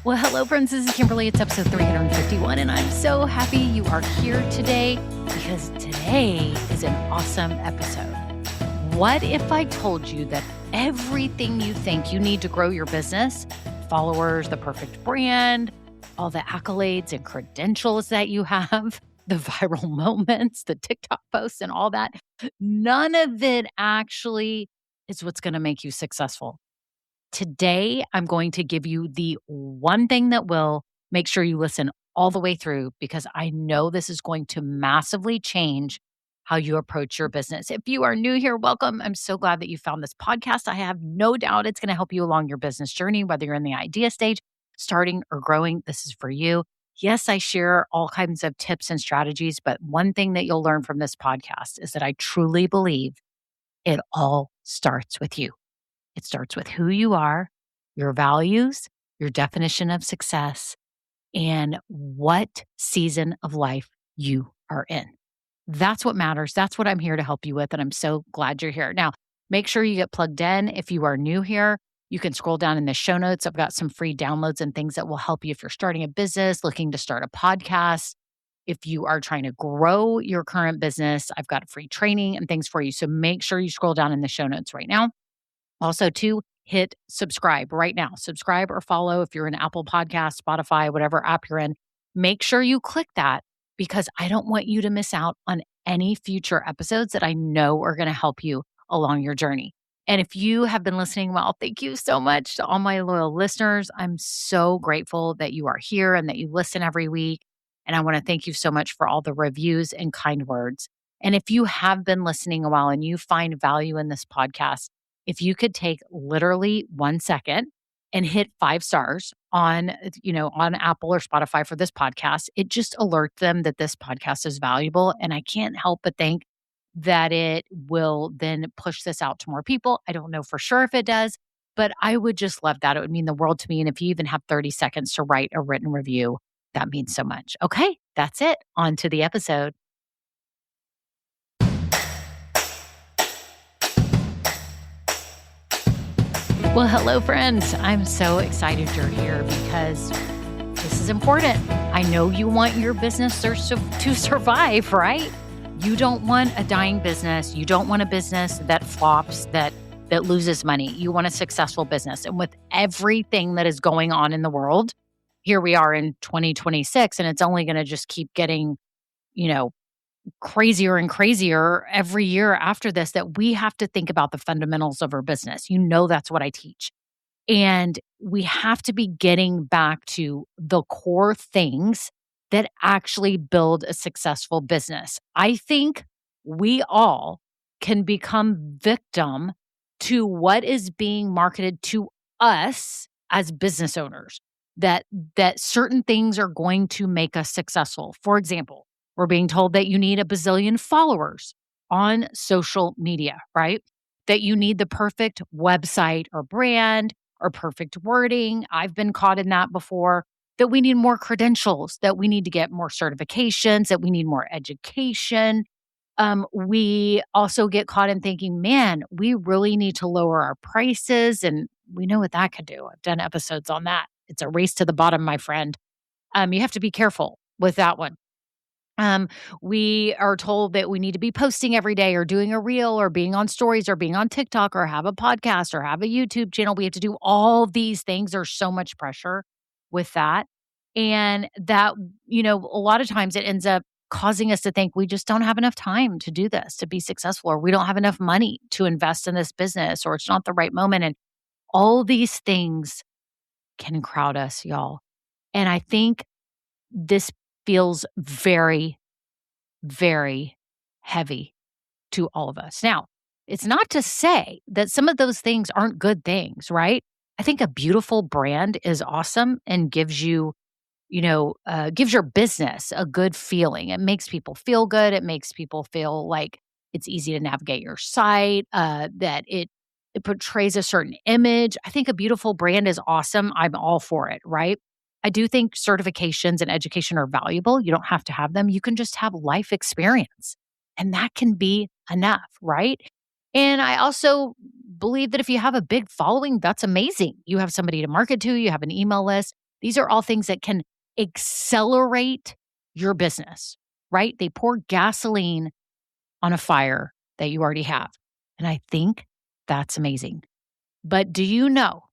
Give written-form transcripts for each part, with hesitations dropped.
Well, hello, friends. This is Kimberly. It's episode 351, and I'm so happy you are here today because today is an awesome episode. What if I told you that everything you think you need to grow your business, followers, the perfect brand, all the accolades and credentials that you have, the viral moments, the TikTok posts, and all that, none of it actually is what's going to make you successful? Today, I'm going to give you the one thing that will. Make sure you listen all the way through because I know this is going to massively change how you approach your business. If you are new here, welcome. I'm so glad that you found this podcast. I have no doubt it's going to help you along your business journey, whether you're in the idea stage, starting or growing. This is for you. Yes, I share all kinds of tips and strategies, but one thing that you'll learn from this podcast is that I truly believe it all starts with you. It starts with who you are, your values, your definition of success, and what season of life you are in. That's what matters. That's what I'm here to help you with. And I'm so glad you're here. Now, make sure you get plugged in. If you are new here, you can scroll down in the show notes. I've got some free downloads and things that will help you if you're starting a business, looking to start a podcast. If you are trying to grow your current business, I've got free training and things for you. So make sure you scroll down in the show notes right now. Also, to hit subscribe right now. Subscribe or follow if you're in Apple Podcasts, Spotify, whatever app you're in. Make sure you click that because I don't want you to miss out on any future episodes that I know are going to help you along your journey. And if you have been listening, well, thank you so much to all my loyal listeners. I'm so grateful that you are here and that you listen every week. And I want to thank you so much for all the reviews and kind words. And if you have been listening a while and you find value in this podcast, if you could take literally 1 second and hit 5 stars on Apple or Spotify for this podcast, it just alerts them that this podcast is valuable. And I can't help but think that it will then push this out to more people. I don't know for sure if it does, but I would just love that. It would mean the world to me. And if you even have 30 seconds to write a written review, that means so much. Okay, that's it. On to the episode. Well, hello, friends. I'm so excited you're here because this is important. I know you want your business to survive, right? You don't want a dying business. You don't want a business that flops, that loses money. You want a successful business. And with everything that is going on in the world, here we are in 2026, and it's only going to just keep getting, you know, crazier and crazier every year after this, that we have to think about the fundamentals of our business. You know, that's what I teach. And we have to be getting back to the core things that actually build a successful business. I think we all can become victim to what is being marketed to us as business owners, that certain things are going to make us successful. For example, we're being told that you need a bazillion followers on social media, right? That you need the perfect website or brand or perfect wording. I've been caught in that before. That we need more credentials, that we need to get more certifications, that we need more education. We also get caught in thinking, man, we really need to lower our prices. And we know what that could do. I've done episodes on that. It's a race to the bottom, my friend. You have to be careful with that one. We are told that we need to be posting every day or doing a reel or being on stories or being on TikTok or have a podcast or have a YouTube channel. We have to do all these things. There's so much pressure with that. And that, a lot of times it ends up causing us to think we just don't have enough time to do this, to be successful, or we don't have enough money to invest in this business, or it's not the right moment. And all these things can crowd us, y'all. And I think this feels very, very heavy to all of us. Now, it's not to say that some of those things aren't good things, right? I think a beautiful brand is awesome and gives you, gives your business a good feeling. It makes people feel good. It makes people feel like it's easy to navigate your site, that it portrays a certain image. I think a beautiful brand is awesome. I'm all for it, right? I do think certifications and education are valuable. You don't have to have them. You can just have life experience, and that can be enough, right? And I also believe that if you have a big following, that's amazing. You have somebody to market to, you have an email list. These are all things that can accelerate your business, right? They pour gasoline on a fire that you already have. And I think that's amazing. But do you know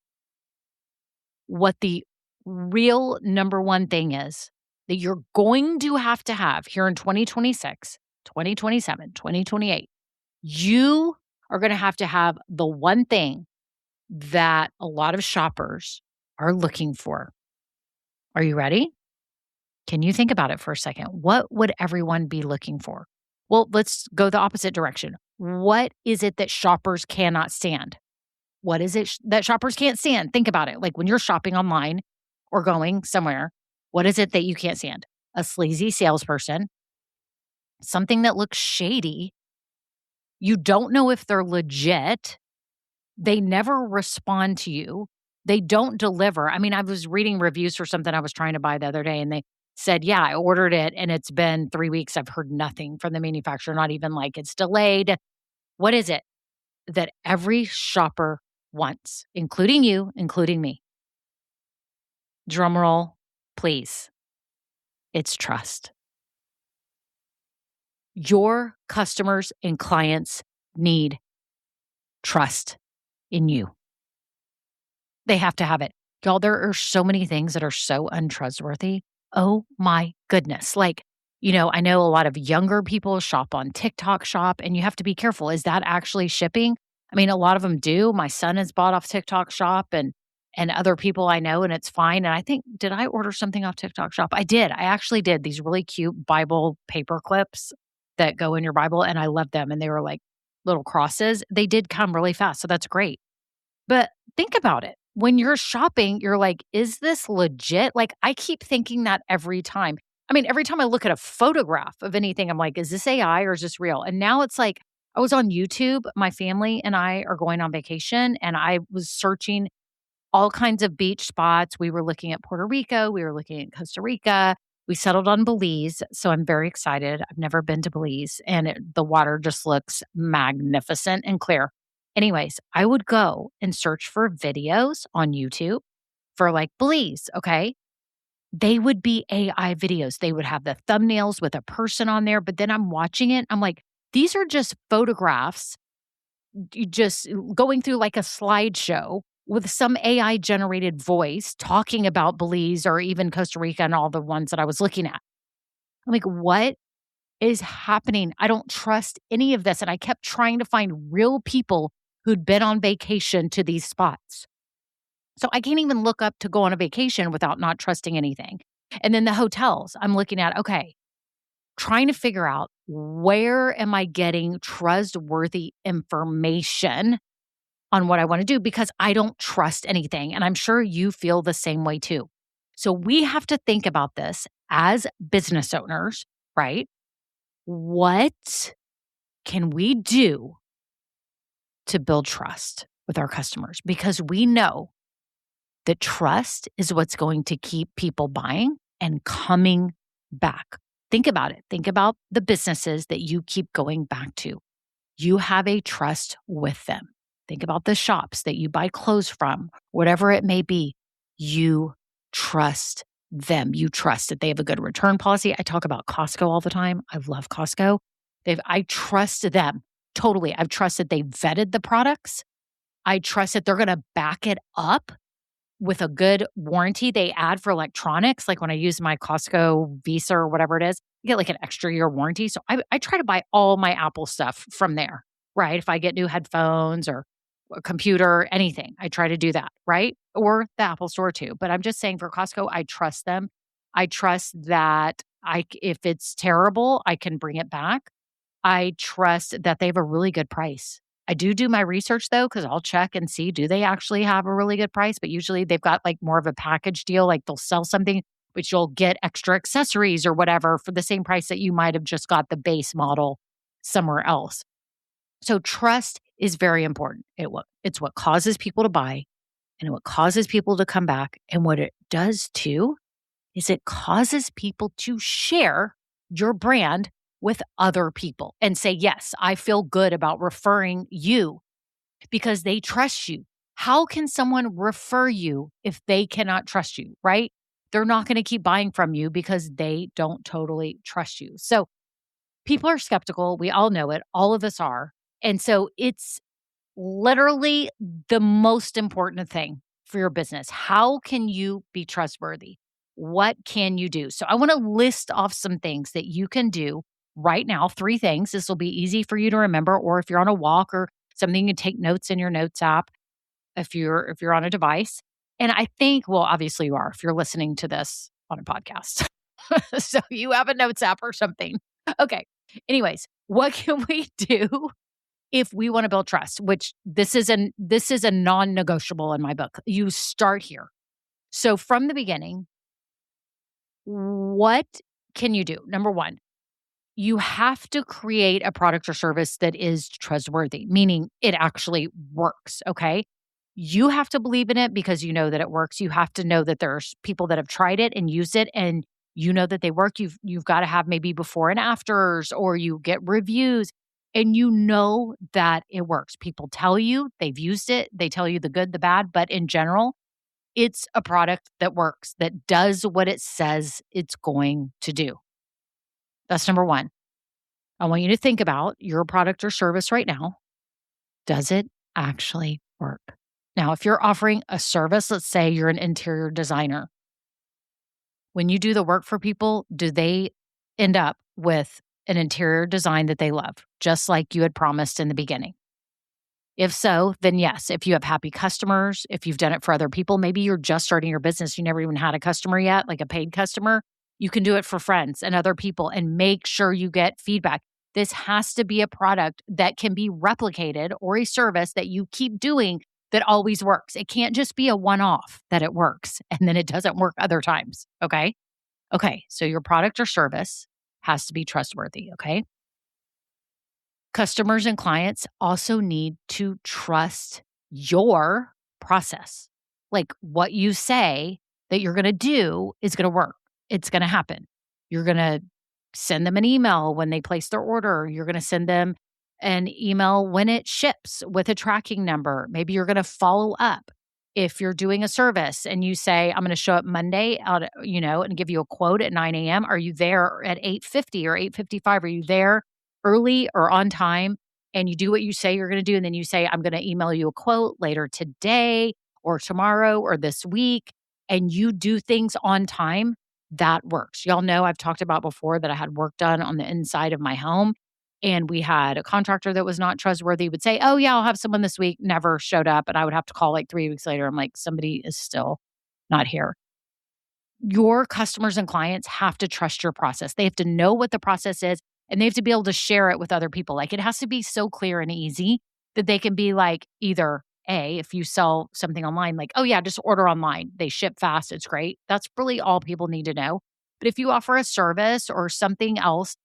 what the real number one thing is that you're going to have here in 2026, 2027, 2028? You are going to have the one thing that a lot of shoppers are looking for. Are you ready? Can you think about it for a second? What would everyone be looking for? Well, let's go the opposite direction. What is it that shoppers cannot stand? What is it that shoppers can't stand? Think about it. Like when you're shopping online or going somewhere, what is it that you can't stand? A sleazy salesperson, something that looks shady. You don't know if they're legit. They never respond to you. They don't deliver. I mean, I was reading reviews for something I was trying to buy the other day, and they said, yeah, I ordered it and it's been 3 weeks. I've heard nothing from the manufacturer, not even like it's delayed. What is it that every shopper wants, including you, including me? Drum roll, please. It's trust. Your customers and clients need trust in you. They have to have it. Y'all, there are so many things that are so untrustworthy. Oh my goodness. Like, I know a lot of younger people shop on TikTok Shop, and you have to be careful. Is that actually shipping? I mean, a lot of them do. My son has bought off TikTok Shop and other people I know, and it's fine. And I think, did I order something off TikTok Shop? I did. I actually did these really cute Bible paper clips that go in your Bible, and I love them. And they were like little crosses. They did come really fast. So that's great. But think about it. When you're shopping, you're like, is this legit? Like, I keep thinking that every time. I mean, every time I look at a photograph of anything, I'm like, is this AI or is this real? And now it's like, I was on YouTube. My family and I are going on vacation, and I was searching all kinds of beach spots. We were looking at Puerto Rico. We were looking at Costa Rica. We settled on Belize. So I'm very excited. I've never been to Belize, and the water just looks magnificent and clear. Anyways, I would go and search for videos on YouTube for like Belize, okay? They would be AI videos. They would have the thumbnails with a person on there, but then I'm watching it. I'm like, these are just photographs, just going through like a slideshow with some AI generated voice talking about Belize or even Costa Rica and all the ones that I was looking at. I'm like, what is happening? I don't trust any of this. And I kept trying to find real people who'd been on vacation to these spots. So I can't even look up to go on a vacation without not trusting anything. And then the hotels, I'm looking at, okay, trying to figure out, where am I getting trustworthy information on what I want to do, because I don't trust anything. And I'm sure you feel the same way too. So we have to think about this as business owners, right? What can we do to build trust with our customers? Because we know that trust is what's going to keep people buying and coming back. Think about it. Think about the businesses that you keep going back to. You have a trust with them. Think about the shops that you buy clothes from, whatever it may be. You trust them. You trust that they have a good return policy. I talk about Costco all the time. I love Costco. I trust them totally. I've trusted they vetted the products. I trust that they're going to back it up with a good warranty they add for electronics. Like when I use my Costco Visa or whatever it is, I get like an extra year warranty. So I try to buy all my Apple stuff from there, right? If I get new headphones or a computer, anything, I try to do that, right? Or the Apple store too. But I'm just saying for Costco, I trust them. I trust that if it's terrible, I can bring it back. I trust that they have a really good price. I do my research though, because I'll check and see, do they actually have a really good price? But usually they've got like more of a package deal. Like they'll sell something, but you'll get extra accessories or whatever for the same price that you might have just got the base model somewhere else. So trust is very important. It's what causes people to buy, and what causes people to come back. And what it does too is it causes people to share your brand with other people and say, yes, I feel good about referring you because they trust you. How can someone refer you if they cannot trust you, right? they're not going to keep buying from you because they don't totally trust you. So people are skeptical. We all know it. All of us are. And so it's literally the most important thing for your business. How can you be trustworthy? What can you do? So I want to list off some things that you can do right now. 3 things. This will be easy for you to remember, or if you're on a walk or something, you can take notes in your notes app if you're on a device. And I think, well, obviously you are if you're listening to this on a podcast. So you have a notes app or something. Okay. Anyways, what can we do if we want to build trust, which this is a non-negotiable in my book. You start here. So from the beginning, what can you do? Number 1, you have to create a product or service that is trustworthy, meaning it actually works, okay? You have to believe in it because you know that it works. You have to know that there's people that have tried it and used it and you know that they work. You've got to have maybe before and afters, or you get reviews and you know that it works. People tell you they've used it. They tell you the good, the bad, but in general, it's a product that works, that does what it says it's going to do. That's number 1. I want you to think about your product or service right now. Does it actually work? Now, if you're offering a service, let's say you're an interior designer, when you do the work for people, do they end up with an interior design that they love, just like you had promised in the beginning? If so, then yes. If you have happy customers, if you've done it for other people, maybe you're just starting your business, you never even had a customer yet, like a paid customer, you can do it for friends and other people and make sure you get feedback. This has to be a product that can be replicated, or a service that you keep doing that always works. It can't just be a one-off that it works and then it doesn't work other times. Okay. Okay. So your product or service has to be trustworthy. Okay. Customers and clients also need to trust your process. Like what you say that you're going to do is going to work. It's going to happen. You're going to send them an email when they place their order. You're going to send them an email when it ships with a tracking number. Maybe you're going to follow up. If you're doing a service and you say, I'm going to show up Monday out, and give you a quote at 9 a.m. Are you there at 8:50 or 8:55? Are you there early or on time? And you do what you say you're going to do. And then you say, I'm going to email you a quote later today or tomorrow or this week. And you do things on time. That works. Y'all know I've talked about before that I had work done on the inside of my home. And we had a contractor that was not trustworthy, would say, oh, yeah, I'll have someone this week, never showed up. And I would have to call like 3 weeks later. I'm like, somebody is still not here. Your customers and clients have to trust your process. They have to know what the process is and they have to be able to share it with other people. Like it has to be so clear and easy that they can be like, either if you sell something online, like, oh yeah, just order online. They ship fast. It's great. That's really all people need to know. But if you offer a service or something else,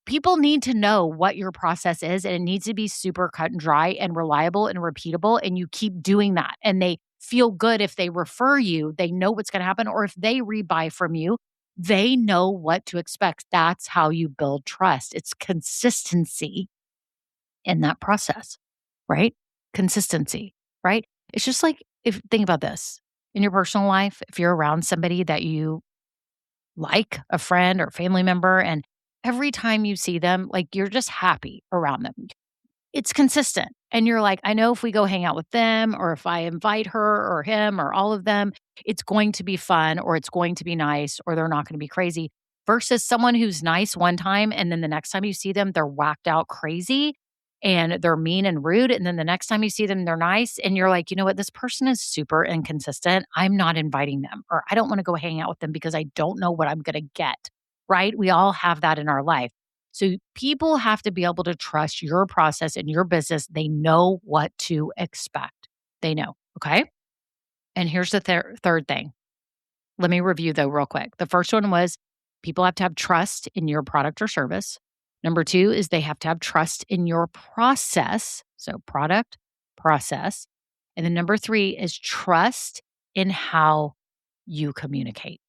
people need to know what your process is, and it needs to be super cut and dry and reliable and repeatable. And you keep doing that. And they feel good if they refer you, they know what's going to happen. Or if they rebuy from you, they know what to expect. That's how you build trust. It's consistency in that process, right? Consistency, right? It's just like, if think about this in your personal life, if you're around somebody that you like, a friend or family member, and every time you see them, like you're just happy around them. It's consistent. And you're like, I know if we go hang out with them, or if I invite her or him or all of them, it's going to be fun, or it's going to be nice, or they're not going to be crazy. Versus someone who's nice one time and then the next time you see them, they're whacked out crazy and they're mean and rude. And then the next time you see them, they're nice. And you're like, you know what? This person is super inconsistent. I'm not inviting them, or I don't want to go hang out with them because I don't know what I'm going to get. Right? We all have that in our life. So people have to be able to trust your process and your business. They know what to expect. They know. Okay. And here's the third thing. Let me review though real quick. The first one was people have to have trust in your product or service. Number 2 is they have to have trust in your process. So product, process. And then number 3 is trust in how you communicate.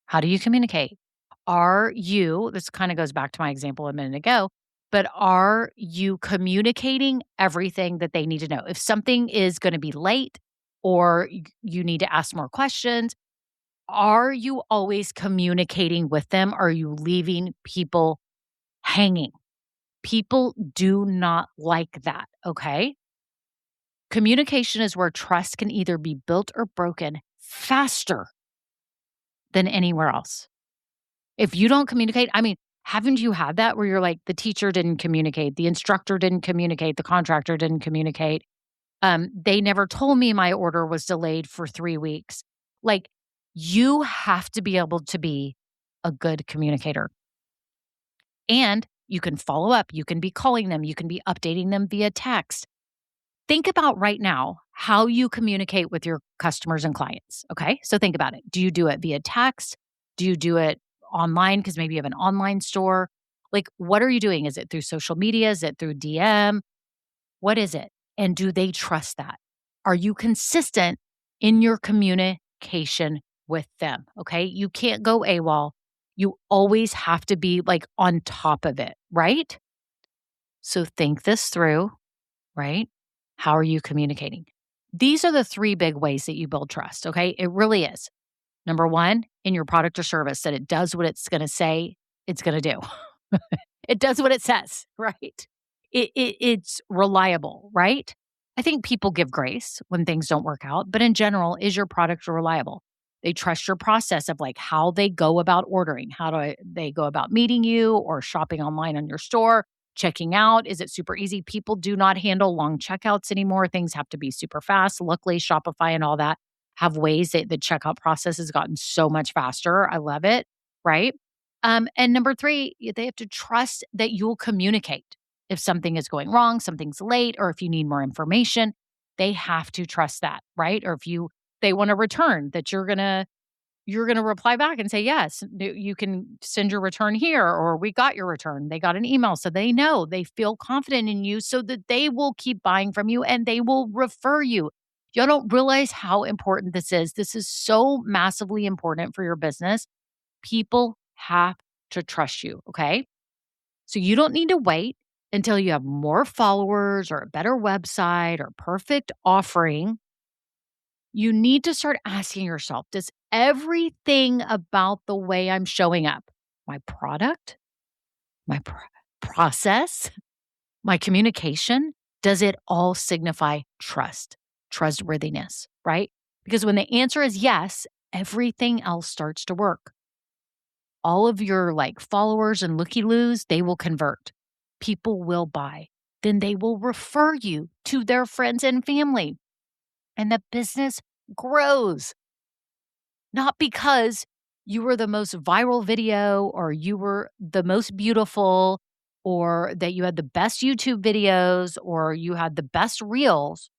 How do you communicate? This kind of goes back to my example a minute ago, but are you communicating everything that they need to know? If something is going to be late, or you need to ask more questions. Are you always communicating with them? Or are you leaving people hanging? People do not like that, okay? Communication is where trust can either be built or broken faster than anywhere else. If you don't communicate, I mean, haven't you had that where you're like, the teacher didn't communicate, the instructor didn't communicate, the contractor didn't communicate? They never told me my order was delayed for 3 weeks. Like, you have to be able to be a good communicator. And you can follow up, you can be calling them, you can be updating them via text. Think about right now how you communicate with your customers and clients. Okay. So think about it. Do you do it via text? Do you do it online? Because maybe you have an online store. Like, what are you doing? Is it through social media? Is it through DM? What is it? And do they trust that? Are you consistent in your communication with them? Okay. You can't go AWOL. You always have to be like on top of it, right? So think this through, right? How are you communicating? These are the 3 big ways that you build trust, okay? It really is. Number 1, in your product or service, that it does what it's going to say it's going to do. It does what it says, right? It's reliable, right? I think people give grace when things don't work out, but in general, is your product reliable? They trust your process of like how they go about ordering. How do they go about meeting you or shopping online on your store? Checking out, is it super easy? People do not handle long checkouts anymore. Things have to be super fast. Luckily, Shopify and all that have ways that the checkout process has gotten so much faster. I love it, right? And number 3, they have to trust that you'll communicate. If something is going wrong, something's late, or if you need more information, they have to trust that, right? Or if they want to return, that you're gonna reply back and say, yes, you can send your return here, or we got your return. They got an email. So they know, they feel confident in you so that they will keep buying from you and they will refer you. Y'all don't realize how important this is. This is so massively important for your business. People have to trust you. Okay. So you don't need to wait until you have more followers or a better website or perfect offering. You need to start asking yourself, does everything about the way I'm showing up, my product, my process, my communication, does it all signify trust, trustworthiness, right? Because when the answer is yes, everything else starts to work. All of your like followers and looky-loos, they will convert. People will buy. Then they will refer you to their friends and family. And the business grows. Not because you were the most viral video or you were the most beautiful or that you had the best YouTube videos or you had the best reels.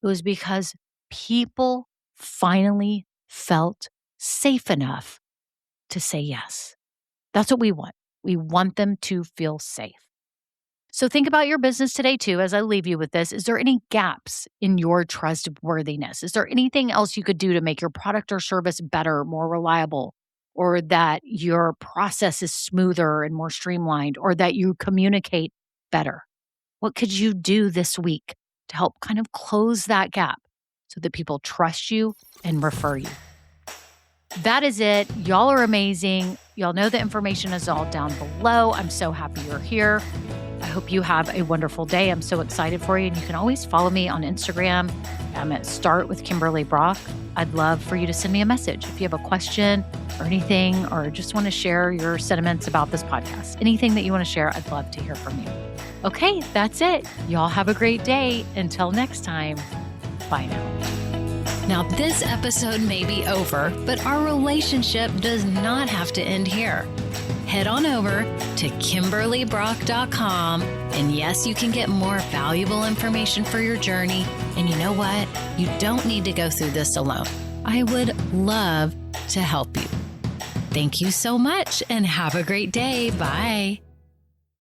It was because people finally felt safe enough to say yes. That's what we want. We want them to feel safe. So think about your business today too, as I leave you with this. Is there any gaps in your trustworthiness? Is there anything else you could do to make your product or service better, more reliable, or that your process is smoother and more streamlined, or that you communicate better? What could you do this week to help kind of close that gap so that people trust you and refer you? That is it. Y'all are amazing. Y'all know the information is all down below. I'm so happy you're here. I hope you have a wonderful day. I'm so excited for you. And you can always follow me on Instagram. I'm at Start with Kimberly Brock. I'd love for you to send me a message if you have a question or anything, or just want to share your sentiments about this podcast. Anything that you want to share, I'd love to hear from you. Okay, that's it. Y'all have a great day. Until next time, bye now. Now, this episode may be over, but our relationship does not have to end here. Head on over to KimberlyBrock.com, and yes, you can get more valuable information for your journey. And you know what? You don't need to go through this alone. I would love to help you. Thank you so much, and have a great day. Bye.